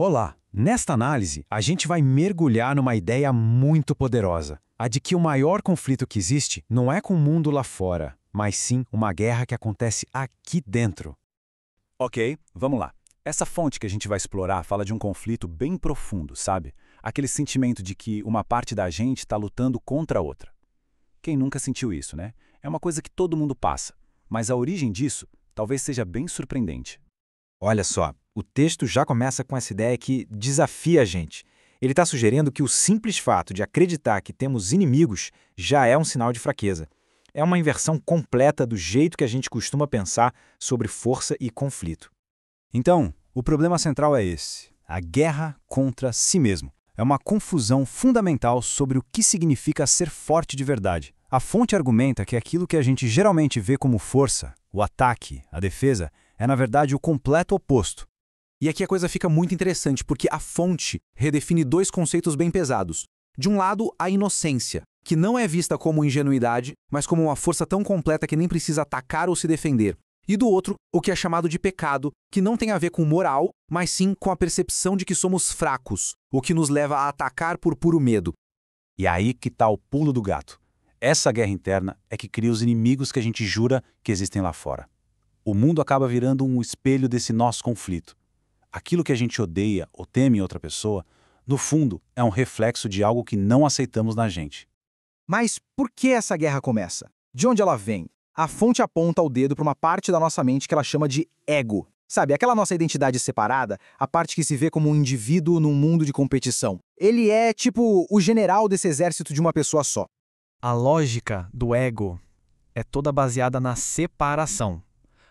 Olá! Nesta análise, a gente vai mergulhar numa ideia muito poderosa, a de que o maior conflito que existe não é com o mundo lá fora, mas sim uma guerra que acontece aqui dentro. Ok, vamos lá. Essa fonte que a gente vai explorar fala de um conflito bem profundo, sabe? Aquele sentimento de que uma parte da gente está lutando contra a outra. Quem nunca sentiu isso, né? É uma coisa que todo mundo passa, mas a origem disso talvez seja bem surpreendente. Olha só, o texto já começa com essa ideia que desafia a gente. Ele está sugerindo que o simples fato de acreditar que temos inimigos já é um sinal de fraqueza. É uma inversão completa do jeito que a gente costuma pensar sobre força e conflito. Então, o problema central é esse: a guerra contra si mesmo. É uma confusão fundamental sobre o que significa ser forte de verdade. A fonte argumenta que aquilo que a gente geralmente vê como força, o ataque, a defesa, é na verdade o completo oposto. E aqui a coisa fica muito interessante, porque a fonte redefine dois conceitos bem pesados. De um lado, a inocência, que não é vista como ingenuidade, mas como uma força tão completa que nem precisa atacar ou se defender. E do outro, o que é chamado de pecado, que não tem a ver com moral, mas sim com a percepção de que somos fracos, o que nos leva a atacar por puro medo. E aí que está o pulo do gato. Essa guerra interna é que cria os inimigos que a gente jura que existem lá fora. O mundo acaba virando um espelho desse nosso conflito. Aquilo que a gente odeia ou teme em outra pessoa, no fundo, é um reflexo de algo que não aceitamos na gente. Mas por que essa guerra começa? De onde ela vem? A fonte aponta o dedo para uma parte da nossa mente que ela chama de ego. Sabe, aquela nossa identidade separada, a parte que se vê como um indivíduo num mundo de competição. Ele é tipo o general desse exército de uma pessoa só. A lógica do ego é toda baseada na separação.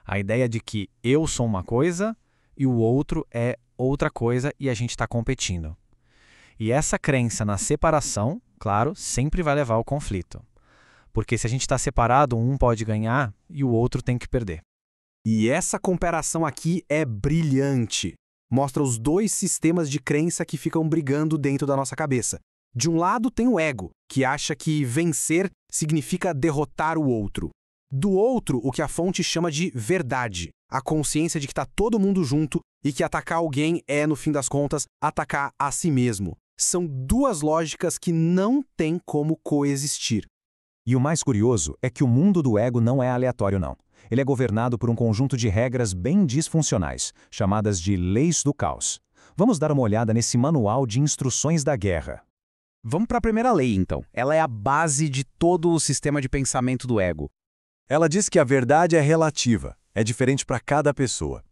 A ideia de que eu sou uma coisa e o outro é outra coisa e a gente está competindo. E essa crença na separação, claro, sempre vai levar ao conflito. Porque se a gente está separado, um pode ganhar e o outro tem que perder. E essa comparação aqui é brilhante. Mostra os dois sistemas de crença que ficam brigando dentro da nossa cabeça. De um lado tem o ego, que acha que vencer significa derrotar o outro. Do outro, o que a fonte chama de verdade, a consciência de que está todo mundo junto e que atacar alguém é, no fim das contas, atacar a si mesmo. São duas lógicas que não têm como coexistir. E o mais curioso é que o mundo do ego não é aleatório, não. Ele é governado por um conjunto de regras bem disfuncionais, chamadas de leis do caos. Vamos dar uma olhada nesse manual de instruções da guerra. Vamos para a primeira lei, então. Ela é a base de todo o sistema de pensamento do ego. Ela diz que a verdade é relativa, é diferente para cada pessoa.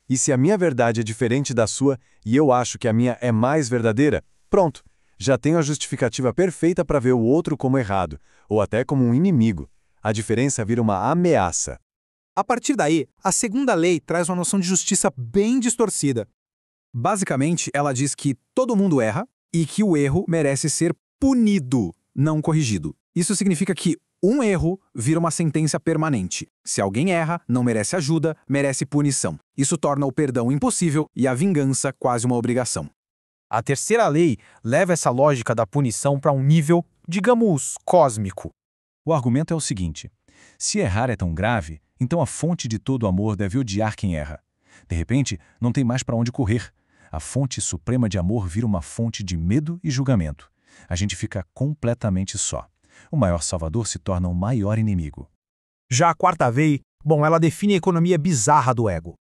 E se a minha verdade é diferente da sua e eu acho que a minha é mais verdadeira, pronto, já tenho a justificativa perfeita para ver o outro como errado, ou até como um inimigo. A diferença vira uma ameaça. A partir daí, a segunda lei traz uma noção de justiça bem distorcida. Basicamente, ela diz que todo mundo erra e que o erro merece ser punido, não corrigido. Isso significa que um erro vira uma sentença permanente. Se alguém erra, não merece ajuda, merece punição. Isso torna o perdão impossível e a vingança quase uma obrigação. A terceira lei leva essa lógica da punição para um nível, digamos, cósmico. O argumento é o seguinte: se errar é tão grave, então a fonte de todo amor deve odiar quem erra. De repente, não tem mais para onde correr. A fonte suprema de amor vira uma fonte de medo e julgamento. A gente fica completamente só. O maior salvador se torna o maior inimigo. Já a quarta lei, ela define a economia bizarra do ego.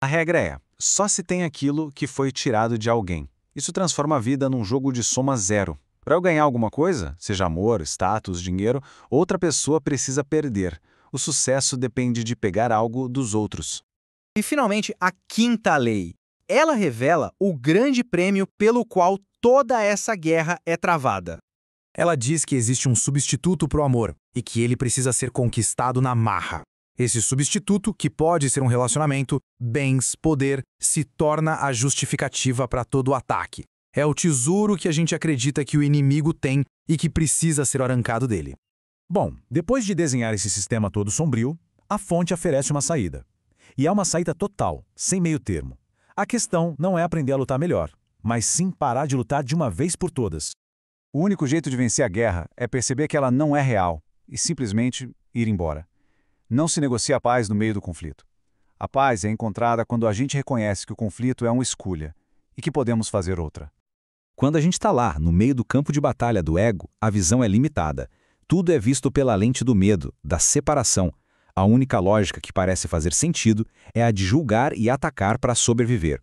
A regra é: só se tem aquilo que foi tirado de alguém. Isso transforma a vida num jogo de soma zero. Para eu ganhar alguma coisa, seja amor, status, dinheiro, outra pessoa precisa perder. O sucesso depende de pegar algo dos outros. E, finalmente, a quinta lei. Ela revela o grande prêmio pelo qual toda essa guerra é travada. Ela diz que existe um substituto para o amor e que ele precisa ser conquistado na marra. Esse substituto, que pode ser um relacionamento, bens, poder, se torna a justificativa para todo o ataque. É o tesouro que a gente acredita que o inimigo tem e que precisa ser arrancado dele. Bom, depois de desenhar esse sistema todo sombrio, a fonte oferece uma saída. E é uma saída total, sem meio termo. A questão não é aprender a lutar melhor, mas sim parar de lutar de uma vez por todas. O único jeito de vencer a guerra é perceber que ela não é real e simplesmente ir embora. Não se negocia a paz no meio do conflito. A paz é encontrada quando a gente reconhece que o conflito é uma escolha e que podemos fazer outra. Quando a gente está lá, no meio do campo de batalha do ego, a visão é limitada. Tudo é visto pela lente do medo, da separação. A única lógica que parece fazer sentido é a de julgar e atacar para sobreviver.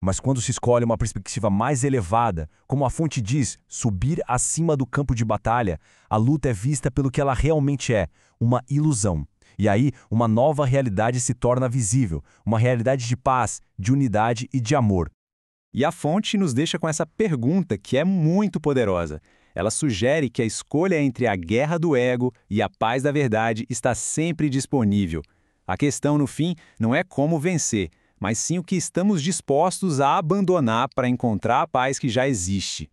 Mas quando se escolhe uma perspectiva mais elevada, como a fonte diz, subir acima do campo de batalha, a luta é vista pelo que ela realmente é, uma ilusão. E aí, uma nova realidade se torna visível, uma realidade de paz, de unidade e de amor. E a fonte nos deixa com essa pergunta que é muito poderosa. Ela sugere que a escolha entre a guerra do ego e a paz da verdade está sempre disponível. A questão, no fim, não é como vencer, mas sim o que estamos dispostos a abandonar para encontrar a paz que já existe.